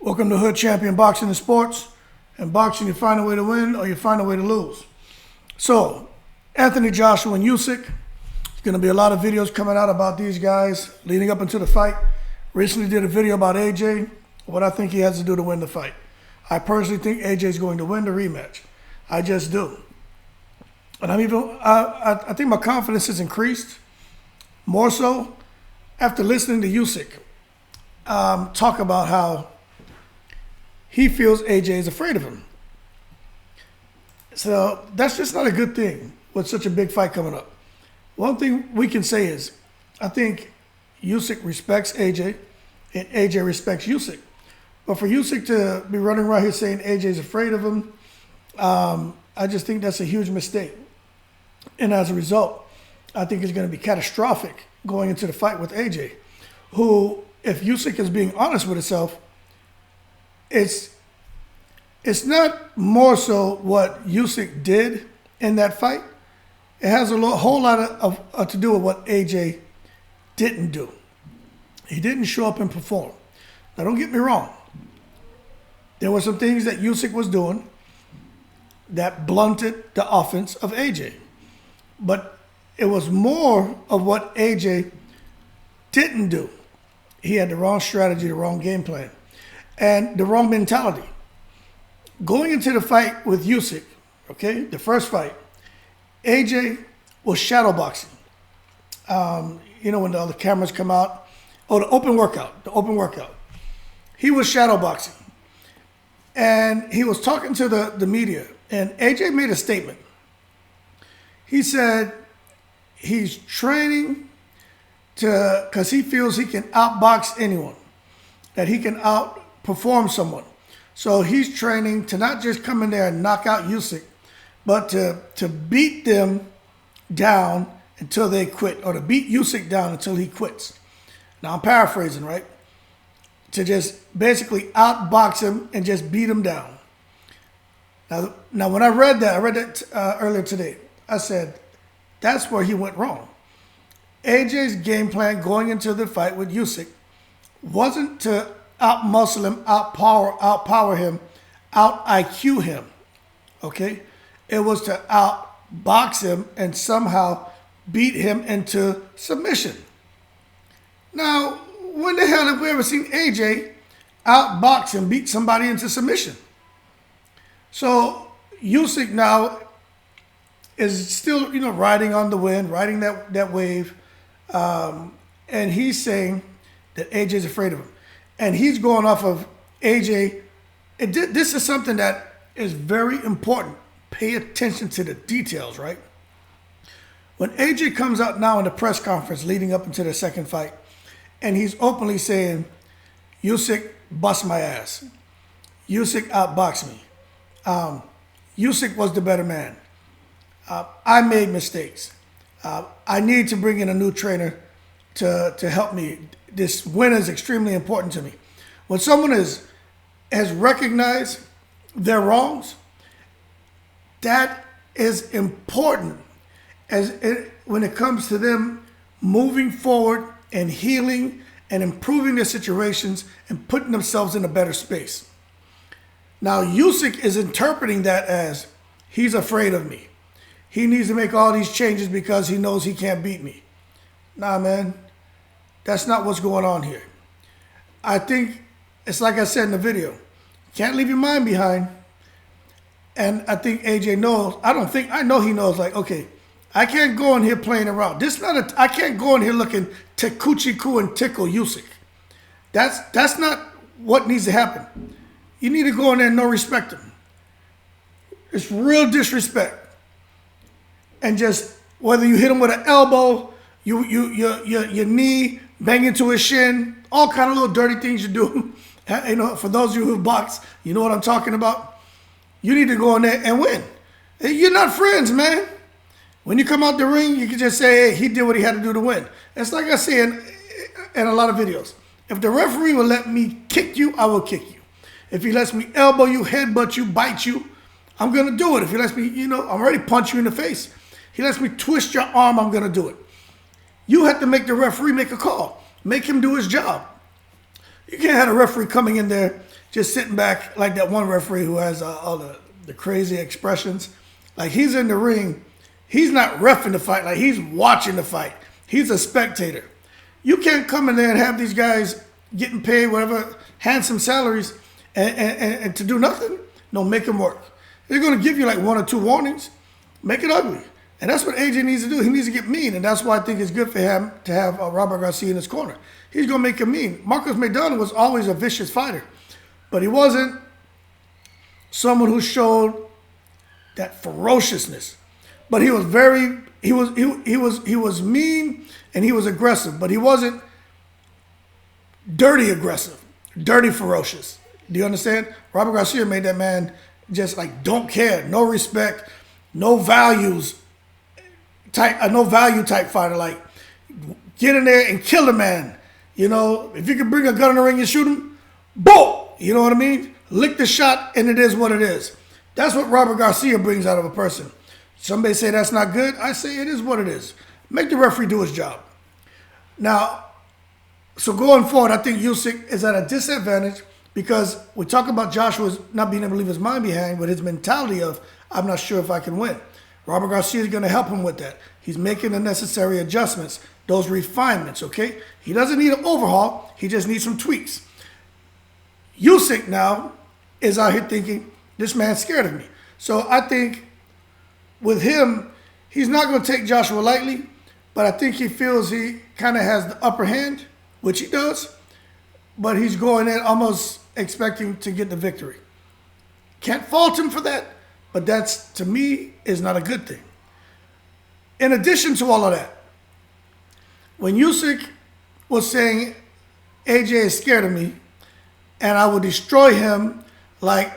Welcome to Hood Champion Boxing and Sports. In boxing, you find a way to win or you find a way to lose. So, Anthony Joshua and Usyk. There's going to be a lot of videos coming out about these guys leading up into the fight. Recently did a video about AJ, what I think he has to do to win the fight. I personally think AJ is going to win the rematch. I just do. And I think my confidence has increased more so after listening to Usyk talk about how he feels AJ is afraid of him. So that's just not a good thing with such a big fight coming up. One thing we can say is, I think Usyk respects AJ and AJ respects Usyk. But for Usyk to be running around here saying AJ's afraid of him, I just think that's a huge mistake. And as a result, I think it's going to be catastrophic going into the fight with AJ, who, if Usyk is being honest with himself, it's not more so what Usyk did in that fight. It has a whole lot of to do with what AJ didn't do. He didn't show up and perform. Now, don't get me wrong. There were some things that Usyk was doing that blunted the offense of AJ. But it was more of what AJ didn't do. He had the wrong strategy, the wrong game plan, and the wrong mentality. Going into the fight with Usyk, okay, the first fight, AJ was shadowboxing. When the other cameras come out. Oh, the open workout. He was shadowboxing. And he was talking to the media. And AJ made a statement. He said he's training because he feels he can outbox anyone, that he can outperform someone. So he's training to not just come in there and knock out Usyk, but to beat them down until they quit, or to beat Usyk down until he quits. Now I'm paraphrasing, right? To just basically outbox him and just beat him down. Now when I read that earlier today, I said, that's where he went wrong. AJ's game plan going into the fight with Usyk wasn't to out-muscle him, outpower him, out-IQ him, okay? It was to outbox him and somehow beat him into submission. Now, when the hell have we ever seen AJ outbox and beat somebody into submission? So Usyk now is still, riding on the wind, riding that wave, and he's saying that AJ's afraid of him. And he's going off of AJ. This is something that is very important. Pay attention to the details, right? When AJ comes out now in the press conference leading up into the second fight, and he's openly saying, Usyk bust my ass. Usyk outboxed me. Usyk was the better man. I made mistakes. I need to bring in a new trainer to help me. This win is extremely important to me. When someone has recognized their wrongs, that is important when it comes to them moving forward and healing and improving their situations and putting themselves in a better space. Now, Usyk is interpreting that as he's afraid of me. He needs to make all these changes because he knows he can't beat me. Nah, man. That's not what's going on here. I think it's like I said in the video. Can't leave your mind behind. And I think AJ knows. I know he knows, like, okay, I can't go in here playing around. I can't go in here looking to coochie coo and tickle Usyk. That's not what needs to happen. You need to go in there and no respect him. It's real disrespect. And just whether you hit him with an elbow, your knee, bang into his shin, all kind of little dirty things you do. For those of you who box, you know what I'm talking about. You need to go in there and win. You're not friends, man. When you come out the ring, you can just say, hey, he did what he had to do to win. It's like I say in a lot of videos. If the referee will let me kick you, I will kick you. If he lets me elbow you, headbutt you, bite you, I'm going to do it. If he lets me, I'm already punch you in the face. He lets me twist your arm, I'm going to do it. You have to make the referee make a call. Make him do his job. You can't have a referee coming in there just sitting back like that one referee who has all the crazy expressions. Like, he's in the ring. He's not reffing the fight. Like, he's watching the fight. He's a spectator. You can't come in there and have these guys getting paid whatever handsome salaries and to do nothing. No, make them work. They're going to give you like 1 or 2 warnings. Make it ugly. And that's what AJ needs to do. He needs to get mean. And that's why I think it's good for him to have Robert Garcia in his corner. He's going to make him mean. Marcos Maidana was always a vicious fighter. But he wasn't someone who showed that ferociousness. But he was he was mean and he was aggressive. But he wasn't dirty aggressive, dirty ferocious. Do you understand? Robert Garcia made that man just like don't care, no respect, no values type, a no value type fighter. Like, get in there and kill the man. You know, if you can bring a gun in the ring and shoot him, boom. You know what I mean? Lick the shot and it is what it is. That's what Robert Garcia brings out of a person. Somebody say that's not good. I say it is what it is. Make the referee do his job. Now, so going forward, I think Usyk is at a disadvantage because we talk about Joshua's not being able to leave his mind behind with his mentality of, I'm not sure if I can win. Robert Garcia is going to help him with that. He's making the necessary adjustments, those refinements, okay? He doesn't need an overhaul. He just needs some tweaks. Usyk now is out here thinking, this man's scared of me. So I think with him, he's not going to take Joshua lightly, but I think he feels he kind of has the upper hand, which he does, but he's going in almost expecting to get the victory. Can't fault him for that, but that's, to me, is not a good thing. In addition to all of that, when Usyk was saying, AJ is scared of me, and I will destroy him like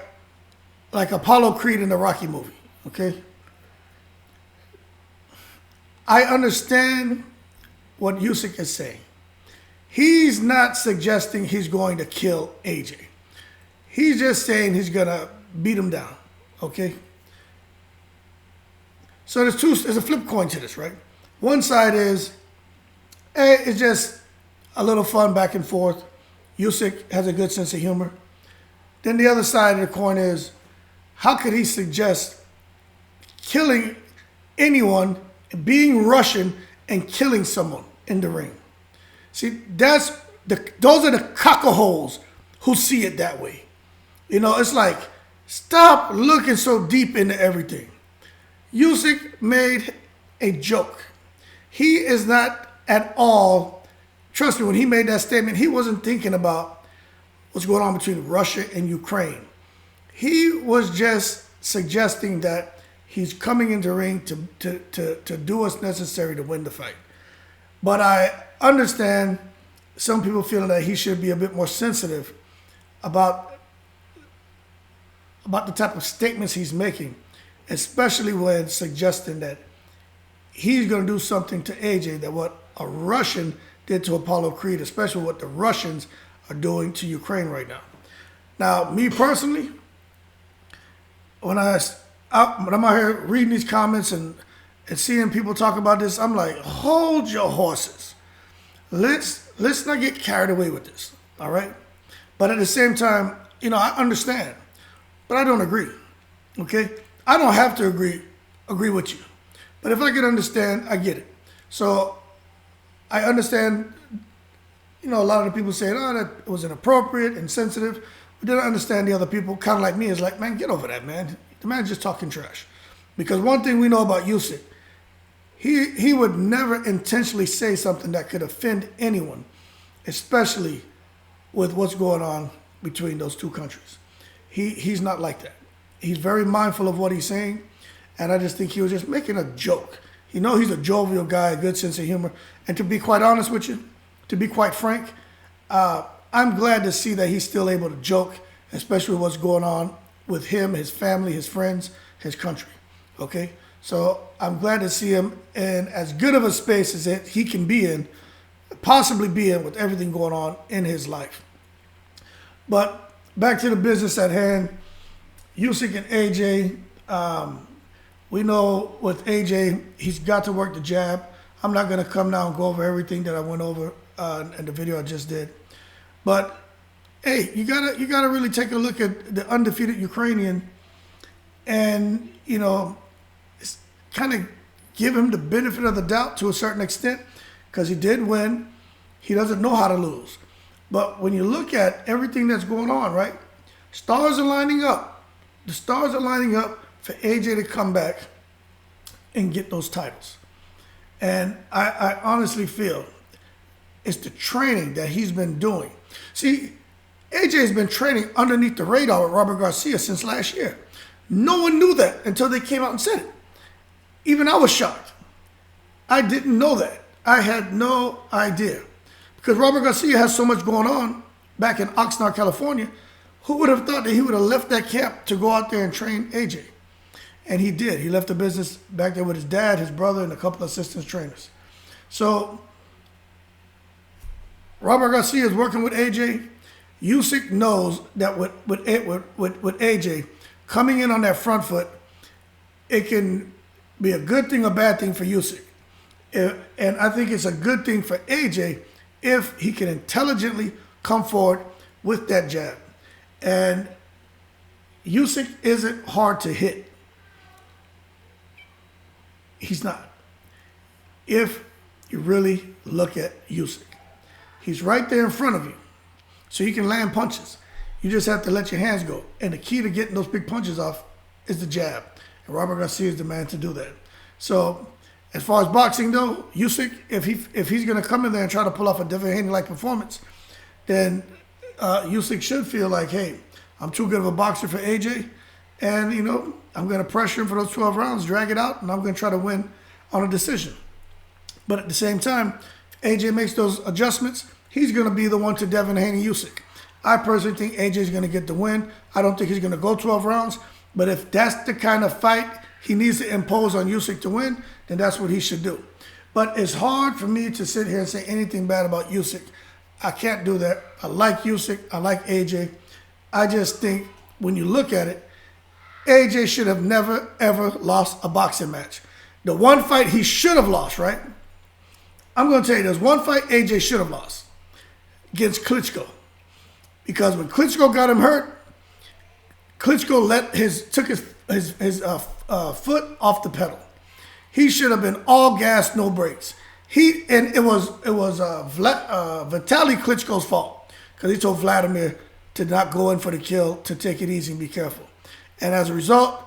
Apollo Creed in the Rocky movie, okay? I understand what Usyk is saying. He's not suggesting he's going to kill AJ. He's just saying he's going to beat him down, okay? So there's a flip coin to this, right? One side is, hey, it's just a little fun back and forth. Usyk has a good sense of humor. Then the other side of the coin is, how could he suggest killing anyone, being Russian, and killing someone in the ring? See, those are the cockaholes who see it that way. You know, it's like, stop looking so deep into everything. Usyk made a joke. He is not at all, trust me, when he made that statement, he wasn't thinking about what's going on between Russia and Ukraine. He was just suggesting that he's coming into the ring to do what's necessary to win the fight. But I understand some people feeling that he should be a bit more sensitive about the type of statements he's making, especially when suggesting that he's going to do something to AJ that what a Russian did to Apollo Creed, especially what the Russians are doing to Ukraine right now. Now, me personally, when I'm out here reading these comments and seeing people talk about this, I'm like, hold your horses. Let's not get carried away with this, all right? But at the same time, you know, I understand, but I don't agree, okay? I don't have to agree with you. But if I can understand, I get it. So I understand, you know, a lot of the people saying, oh, that it was inappropriate, insensitive. But then I understand the other people, kind of like me, is like, man, get over that, man. The man's just talking trash. Because one thing we know about Usyk, he would never intentionally say something that could offend anyone, especially with what's going on between those two countries. He's not like that. He's very mindful of what he's saying, and I just think he was just making a joke. You know, he's a jovial guy, a good sense of humor. And to be quite honest with you, to be quite frank, I'm glad to see that he's still able to joke, especially what's going on with him, his family, his friends, his country. Okay? So I'm glad to see him in as good of a space as he can be in, possibly be in with everything going on in his life. But back to the business at hand, Usyk and AJ, we know with AJ, he's got to work the jab. I'm not going to come now and go over everything that I went over in the video I just did. But hey, you gotta really take a look at the undefeated Ukrainian, and kind of give him the benefit of the doubt to a certain extent, because he did win. He doesn't know how to lose. But when you look at everything that's going on, right? Stars are lining up. The stars are lining up for AJ to come back and get those titles. And I honestly feel it's the training that he's been doing. See, AJ's been training underneath the radar with Robert Garcia since last year. No one knew that until they came out and said it. Even I was shocked. I didn't know that. I had no idea. Because Robert Garcia has so much going on back in Oxnard, California. Who would have thought that he would have left that camp to go out there and train AJ? And he did. He left the business back there with his dad, his brother, and a couple of assistant trainers. So Robert Garcia is working with AJ. Usyk knows that with AJ coming in on that front foot, it can be a good thing or bad thing for Usyk. And I think it's a good thing for AJ if he can intelligently come forward with that jab. And Usyk isn't hard to hit. He's not. If you really look at Usyk, he's right there in front of you, so you can land punches. You just have to let your hands go. And the key to getting those big punches off is the jab. And Robert Garcia is the man to do that. So as far as boxing though, Usyk, if he's going to come in there and try to pull off a Devin Haney-like performance, then Usyk should feel like, hey, I'm too good of a boxer for AJ, and I'm going to pressure him for those 12 rounds, drag it out, and I'm going to try to win on a decision. But at the same time, if AJ makes those adjustments, he's going to be the one to Devin Haney Usyk. I personally think AJ is going to get the win. I don't think he's going to go 12 rounds, but if that's the kind of fight he needs to impose on Usyk to win, then that's what he should do. But it's hard for me to sit here and say anything bad about Usyk. I can't do that. I like Usyk. I like AJ. I just think when you look at it, AJ should have never, ever lost a boxing match. The one fight he should have lost, right? I'm going to tell you, there's one fight AJ should have lost against Klitschko. Because when Klitschko got him hurt, Klitschko took his foot off the pedal. He should have been all gas, no brakes. It was Vitaly Klitschko's fault, because he told Vladimir to not go in for the kill, to take it easy and be careful. And as a result,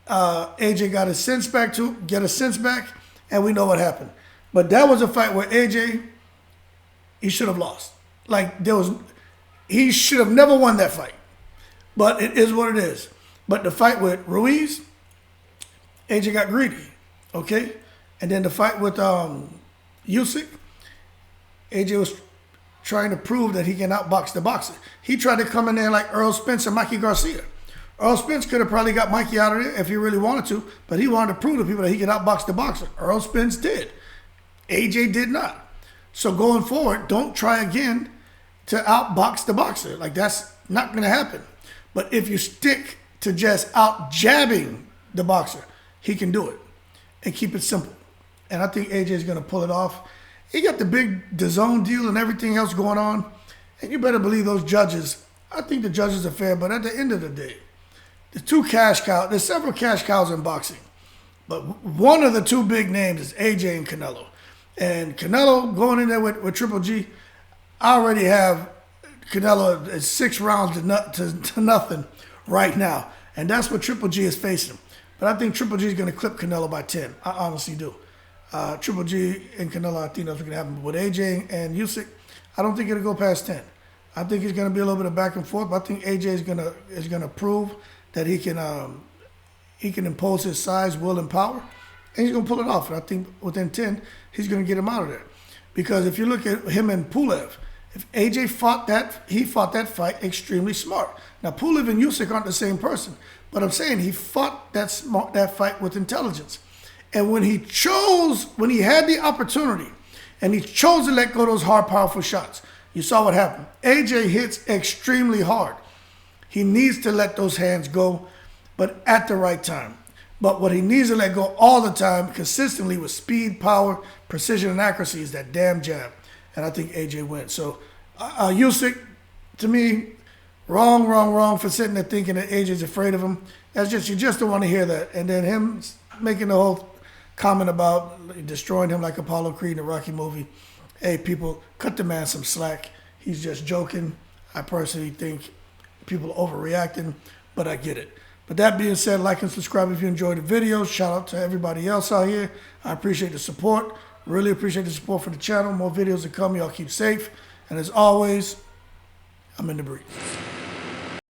AJ got his sense back, and we know what happened. But that was a fight where AJ, he should have lost. He should have never won that fight. But it is what it is. But the fight with Ruiz, AJ got greedy, okay? And then the fight with Usyk, AJ was trying to prove that he can outbox the boxer. He tried to come in there like Earl Spence and Mikey Garcia. Earl Spence could have probably got Mikey out of there if he really wanted to, but he wanted to prove to people that he could outbox the boxer. Earl Spence did. AJ did not. So going forward, don't try again to outbox the boxer. That's not going to happen. But if you stick to just out-jabbing the boxer, he can do it and keep it simple. And I think AJ is going to pull it off. He got the big DAZN deal and everything else going on. And you better believe those judges. I think the judges are fair, but at the end of the day, there's several cash cows in boxing. But one of the two big names is AJ and Canelo. And Canelo going in there with Triple G, I already have Canelo at 6 rounds to nothing right now. And that's what Triple G is facing. But I think Triple G is going to clip Canelo by 10. I honestly do. Triple G and Canelo, I think that's what's going to happen. But with AJ and Usyk, I don't think it'll go past 10. I think it's going to be a little bit of back and forth. But I think AJ is going to prove that he can impose his size, will, and power. And he's going to pull it off. And I think within 10, he's going to get him out of there. Because if you look at him and Pulev, if AJ fought that fight extremely smart. Now, Pulev and Usyk aren't the same person. But I'm saying he fought that fight with intelligence. And when he had the opportunity, and he chose to let go of those hard, powerful shots, you saw what happened. AJ hits extremely hard. He needs to let those hands go, but at the right time. But what he needs to let go all the time, consistently, with speed, power, precision, and accuracy, is that damn jab. And I think AJ wins. So Usyk, to me, wrong for sitting there thinking that AJ's afraid of him. That's just, you just don't want to hear that. And then him making the whole comment about destroying him like Apollo Creed in the Rocky movie. Hey, people, cut the man some slack. He's just joking. I personally think people are overreacting, but I get it. But that being said, like and subscribe if you enjoyed the video. Shout out to everybody else out here. I appreciate the support. Really appreciate the support for the channel. More videos to come. Y'all keep safe. And as always, I'm in the breeze.